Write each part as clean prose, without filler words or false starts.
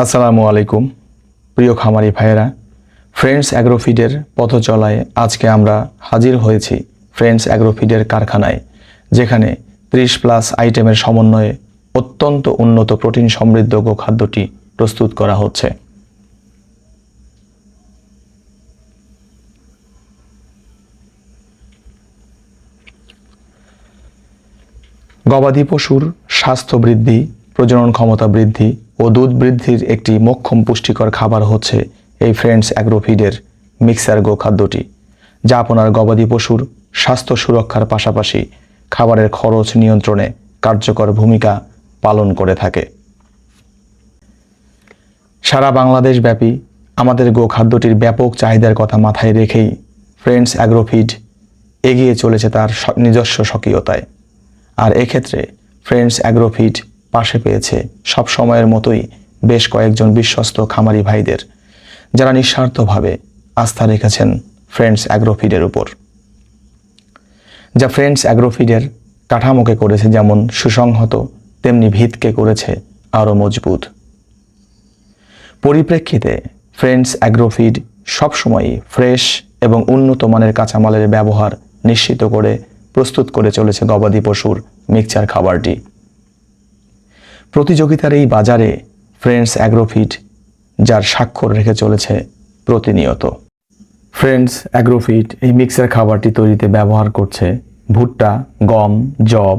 আসসালামু আলাইকুম প্রিয় খামারি ভাইয়েরা, ফ্রেন্ডস অ্যাগ্রোফিডের পথচলায় আজকে আমরা হাজির হয়েছি ফ্রেন্ডস অ্যাগ্রোফিডের কারখানায়, যেখানে 30+ আইটেমের সমন্বয়ে অত্যন্ত উন্নত প্রোটিন সমৃদ্ধ গোখাদ্যটি প্রস্তুত করা হচ্ছে। গবাদি পশুর স্বাস্থ্য বৃদ্ধি, প্রজনন ক্ষমতা বৃদ্ধি ও দুধ বৃদ্ধির একটি মোক্ষম পুষ্টিকর খাবার হচ্ছে এই ফ্রেন্ডস অ্যাগ্রোফিডের মিক্সার গোখাদ্যটি, যা আপনার গবাদি পশুর স্বাস্থ্য সুরক্ষার পাশাপাশি খাবারের খরচ নিয়ন্ত্রণে কার্যকর ভূমিকা পালন করে থাকে। সারা বাংলাদেশ ব্যাপী আমাদের গোখাদ্যটির ব্যাপক চাহিদার কথা মাথায় রেখেই ফ্রেন্ডস অ্যাগ্রোফিড এগিয়ে চলেছে তার নিজস্ব স্বকীয়তায়। আর এক্ষেত্রে ফ্রেন্ডস অ্যাগ্রোফিড পাশে পেয়েছে সব সময়ের মতোই বেশ কয়েকজন বিশ্বস্ত খামারি ভাইদের, যারা নিঃস্বার্থভাবে আস্থা রেখেছেন ফ্রেন্ডস অ্যাগ্রোফিডের উপর, যা ফ্রেন্ডস অ্যাগ্রোফিডের কাঠামোকে করেছে যেমন সুসংহত, তেমনি ভিতকে করেছে আরও মজবুত। পরিপ্রেক্ষিতে ফ্রেন্ডস অ্যাগ্রোফিড সবসময়ই ফ্রেশ এবং উন্নত মানের কাঁচামালের ব্যবহার নিশ্চিত করে প্রস্তুত করে চলেছে গবাদি পশুর মিক্সচার খাবারটি। প্রতিযোগিতার এই বাজারে ফ্রেন্ডস অ্যাগ্রোফিড যার স্বাক্ষর রেখে চলেছে প্রতিনিয়ত। ফ্রেন্ডস অ্যাগ্রোফিড এই মিক্সচার খাবারটি তৈরিতে ব্যবহার করছে ভুট্টা, গম, যব,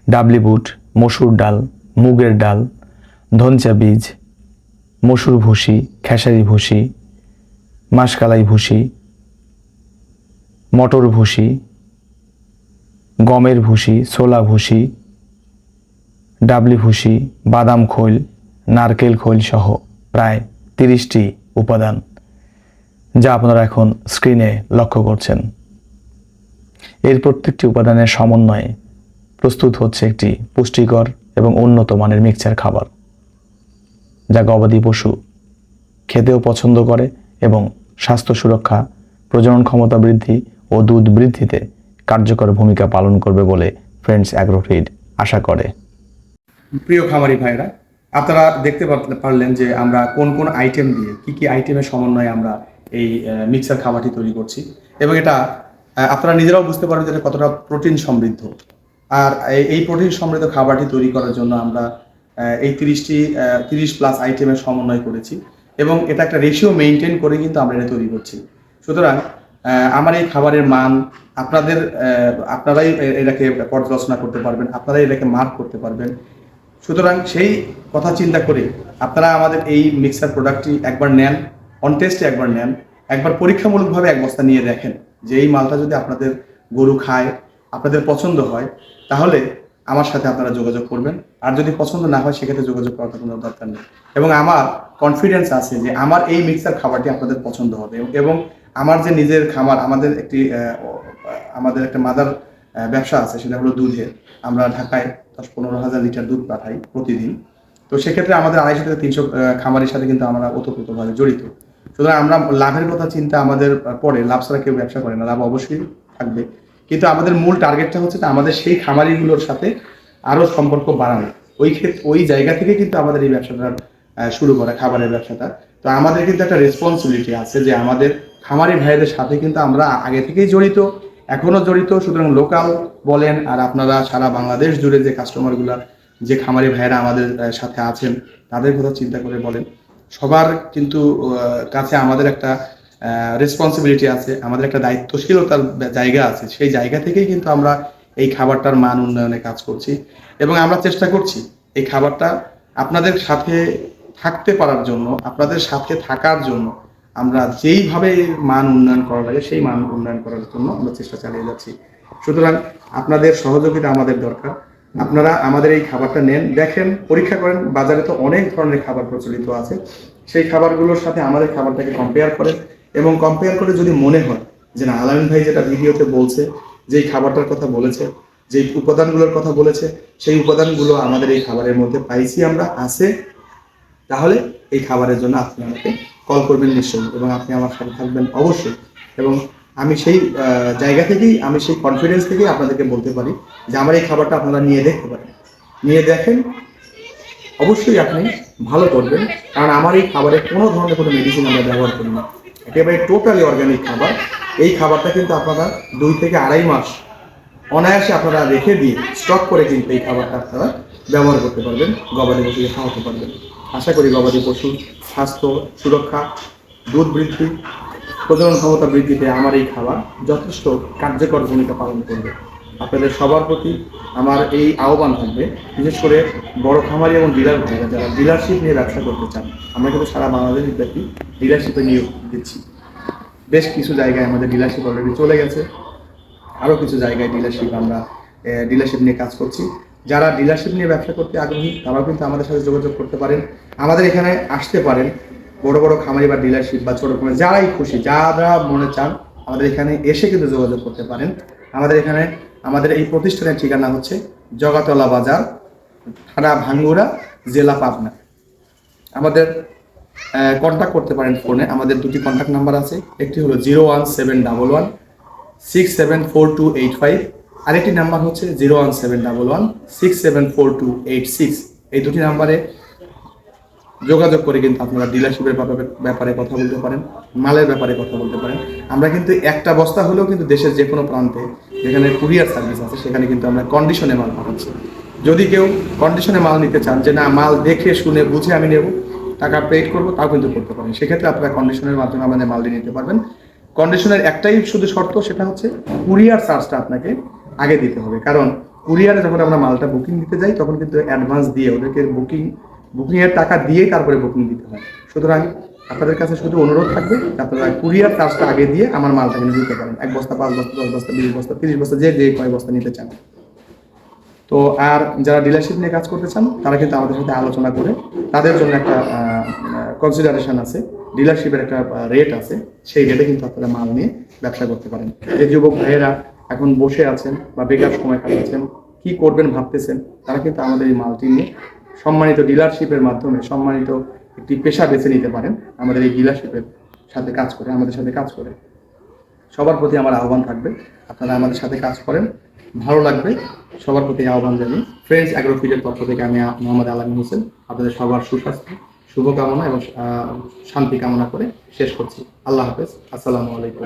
ডাবলি বুট, মসুর ডাল, মুগের ডাল, ধনচা বীজ, মসুর ভুসি, খেসারি ভুসি, মাসকালাই ভুসি, মটর ভুসি, গমের ভুসি, ছোলা ভুসি, ডাবলি ভুসি, বাদাম খৈল, নারকেল খৈল সহ প্রায় 30টি উপাদান, যা আপনারা এখন স্ক্রিনে লক্ষ্য করছেন। এর প্রত্যেকটি উপাদানের সমন্বয়ে প্রস্তুত হচ্ছে একটি পুষ্টিকর এবং উন্নত মানের মিক্সচার খাবার, যা গবাদি পশু খেতেও পছন্দ করে এবং স্বাস্থ্য সুরক্ষা, প্রজনন ক্ষমতা বৃদ্ধি ও দুধ বৃদ্ধিতে কার্যকর ভূমিকা পালন করবে বলে ফ্রেন্ডস অ্যাগ্রোফিড আশা করে। প্রিয় খামারি ভাইরা, আপনারা দেখতে পারলেন যে আমরা কোন কোন আইটেম দিয়ে কি আইটেমের সমন্বয়ে আমরা এই মিক্সার খাবারটি তৈরি করছি, এবং এটা আপনারা নিজেরাও বুঝতে পারবেন যে এটা কতটা প্রোটিন সমৃদ্ধ। আর এই প্রোটিন সমৃদ্ধ খাবারটি তৈরি করার জন্য আমরা এই 30+ আইটেমের সমন্বয় করেছি, এবং এটা একটা রেশিও মেনটেন করে কিন্তু আমরা এটা তৈরি করছি। সুতরাং আমার এই খাবারের মান আপনারাই এটাকে পর্যালোচনা করতে পারবেন, আপনারাই এটাকে মার্ক করতে পারবেন। সুতরাং সেই কথা চিন্তা করে আপনারা আমাদের এই মিক্সার প্রোডাক্টটি একবার নেন, অন টেস্টে একবার নেন, একবার পরীক্ষামূলকভাবে এক বস্তা নিয়ে দেখেন যে এই মালটা যদি আপনাদের গরু খায়, আপনাদের পছন্দ হয়, তাহলে আমার সাথে আপনারা যোগাযোগ করবেন। আর যদি পছন্দ না হয়, সেক্ষেত্রে যোগাযোগ করার কোনো দরকার নেই। এবং আমার কনফিডেন্স আছে যে আমার এই মিক্সার খাবারটি আপনাদের পছন্দ হবে। এবং আমার যে নিজের খামার, আমাদের একটা মাদার ব্যবসা আছে, সেটা হলো দুধের। আমরা ঢাকায় 10-15 হাজার লিটার দুধ পাঠাই প্রতিদিন। তো সেক্ষেত্রে আমাদের 250 থেকে 300 খামারের সাথে কিন্তু আমরা ওতপ্রোতভাবে জড়িত। সুতরাং আমরা লাভের কথা চিন্তা আমাদের পরে, লাভ ছাড়া কেউ ব্যবসা করে না, লাভ অবশ্যই থাকবে। কিন্তু আমাদের মূল টার্গেটটা হচ্ছে আমাদের সেই খামারিগুলোর সাথে আরও সম্পর্ক বাড়ানো। ওই জায়গা থেকে কিন্তু আমাদের এই ব্যবসাটা শুরু করা, খাবারের ব্যবসাটা। তো আমাদের কিন্তু একটা রেসপন্সিবিলিটি আছে যে আমাদের খামারি ভাইদের সাথে কিন্তু আমরা আগে থেকেই জড়িত, এখনও জড়িত। সুতরাং লোকাল বলেন আর আপনারা সারা বাংলাদেশ জুড়ে যে কাস্টমারগুলো, যে খামারি ভাইয়েরা আমাদের সাথে আছেন, তাদের কথা চিন্তা করে বলেন, সবার কিন্তু কাছে আমাদের একটা রেসপন্সিবিলিটি আছে, আমাদের একটা দায়িত্বশীলতার জায়গা আছে। সেই জায়গা থেকেই কিন্তু আমরা এই খাবারটার মান উন্নয়নে কাজ করছি, এবং আমরা চেষ্টা করছি এই খাবারটা আপনাদের সাথে থাকতে পারার জন্য, আপনাদের সাথে থাকার জন্য আমরা যেইভাবে মান উন্নয়ন করা লাগে সেই মান উন্নয়ন করার জন্য আমরা চেষ্টা চালিয়ে যাচ্ছি। সুতরাং আপনাদের সহযোগিতা আমাদের দরকার। আপনারা আমাদের এই খাবারটা নেন, দেখেন, পরীক্ষা করেন। বাজারে তো অনেক ধরনের খাবার প্রচলিত আছে, সেই খাবারগুলোর সাথে আমাদের খাবারটাকে কম্পেয়ার করেন, এবং কম্পেয়ার করে যদি মনে হয় যে না, আলামিন ভাই যেটা ভিডিওতে বলছে, যেই খাবারটার কথা বলেছে, যেই উপাদানগুলোর কথা বলেছে, সেই উপাদানগুলো আমাদের এই খাবারের মধ্যে পাইছি আমরা, আছে, তাহলে এই খাবারের জন্য আপনি আমাকে কল করবেন নিশ্চয়ই, এবং আপনি আমার সাথে থাকবেন অবশ্যই। এবং আমি সেই জায়গা থেকেই, আমি সেই কনফিডেন্স থেকেই আপনাদেরকে বলতে পারি যে আমার এই খাবারটা আপনারা নিয়ে দেখতে পারেন, নিয়ে দেখেন, অবশ্যই আপনি ভালো করবেন, কারণ আমার এই খাবারে কোনো ধরনের কোনো মেডিসিন আমরা ব্যবহার করি না, একেবারে টোটালি অর্গানিক খাবার। এই খাবারটা কিন্তু আপনারা 2 থেকে 2.5 মাস অনায়াসে আপনারা রেখে দিয়ে স্টক করে কিন্তু এই খাবারটা আপনারা ব্যবহার করতে পারবেন, গবাদি পশুকে খাওয়াতে পারবেন। আশা করি গবাদি পশুর স্বাস্থ্য সুরক্ষা, দুধ বৃদ্ধি, প্রজনন ক্ষমতা বৃদ্ধিতে আমার এই খাবার যথেষ্ট কার্যকর ভূমিকা পালন করবে। আপনাদের সবার প্রতি আমার এই আহ্বান থাকবে, বিশেষ করে বড় খামারি এবং ডিলার ভাইরা যারা ডিলারশিপ নিয়ে ব্যবসা করতে চান। আমরা কিন্তু সারা বাংলাদেশ ব্যাপী ডিলারশিপে নিয়োগ দিচ্ছি। বেশ কিছু জায়গায় আমাদের ডিলারশিপ অলরেডি চলে গেছে, আরও কিছু জায়গায় আমরা ডিলারশিপ নিয়ে কাজ করছি। যারা ডিলারশিপ নিয়ে ব্যবসা করতে আগ্রহী তারাও কিন্তু আমাদের সাথে যোগাযোগ করতে পারেন, আমাদের এখানে আসতে পারেন। বড় বড় খামারি বা ডিলারশিপ বা ছোটো খামারি যারাই খুশি, যারা মনে চান আমাদের এখানে এসে কিন্তু যোগাযোগ করতে পারেন। আমাদের এই প্রতিষ্ঠানের ঠিকানা হচ্ছে জগাতলা বাজার, থানা ভাঙ্গুড়া, জেলা পাবনা। আমাদের কন্ট্যাক্ট করতে পারেন ফোনে। আমাদের 2টি কন্ট্যাক্ট নাম্বার আছে, একটি হলো 01711674285, আরেকটি নাম্বার হচ্ছে 01711674286। এই 2টি নাম্বারে যোগাযোগ করে কিন্তু আপনারা ডিলারশিপের ব্যাপারে কথা বলতে পারেন, মালের ব্যাপারে কথা বলতে পারেন। আমরা কিন্তু একটা বস্তা হলেও কিন্তু দেশের যে কোনো প্রান্তে যেখানে কুরিয়ার সার্ভিস আছে সেখানে কিন্তু আমরা কন্ডিশনে মাল পাঠাচ্ছি। যদি কেউ কন্ডিশনে মাল নিতে চান, যে না মাল দেখে শুনে বুঝে আমি নেব, টাকা পেড করবো, তাও কিন্তু করতে পারেন। সেক্ষেত্রে আপনারা কন্ডিশনের মাধ্যমে আমাদের মালটি নিতে পারবেন। কন্ডিশনের একটাই শুধু শর্ত, সেটা হচ্ছে কুরিয়ার চার্জটা আপনাকে আগে দিতে হবে। কারণ কুরিয়ারে যখন আমরা মালটা বুকিং দিতে যাই তখন কিন্তু অ্যাডভান্স দিয়ে ওদেরকে বুকিংয়ের টাকা দিয়েই তারপরে বুকিং দিতে হয়। সুতরাং আপনাদের কাছে শুধু অনুরোধ থাকবে আপনারা কুরিয়ার চার্জটা আগে দিয়ে আমার মালটা কিন্তু দিতে পারেন। 1 বস্তা, 5 বস্তা, 10 বস্তা, 20 বস্তা, 30 বস্তা, যে কয় বস্তা নিতে চান। তো আর যারা ডিলারশিপ নিয়ে কাজ করতে চান তারা কিন্তু আমাদের সাথে আলোচনা করে তাদের জন্য একটা কনসিডারেশন আছে, ডিলারশিপের একটা রেট আছে, সেই রেটে কিন্তু আপনারা মাল নিয়ে ব্যবসা করতে পারেন। যে যুবক ভাইয়েরা এখন বসে আছেন বা বেকার সময় কাটাচ্ছেন, কি করবেন ভাবতেছেন, তারা কিন্তু আমাদের এই মালটি নিয়ে সম্মানিত ডিলারশিপের মাধ্যমে সম্মানিত একটি পেশা বেছে নিতে পারেন। আমাদের এই ডিলারশিপের সাথে কাজ করে, আমাদের সাথে কাজ করে সবার প্রতি আমার আহ্বান থাকবে, আপনারা আমাদের সাথে কাজ করেন, ভালো লাগবে। সবার প্রতি আহ্বান জানিয়ে ফ্রেন্ডস অ্যাগ্রোফিডের পক্ষ থেকে আমি মোহাম্মদ আলামিন হোসেন আপনাদের সবার সুস্বাস্থ্য, শুভকামনা এবং শান্তি কামনা করে শেষ করছি। আল্লাহ হাফেজ, আসসালামু আলাইকুম।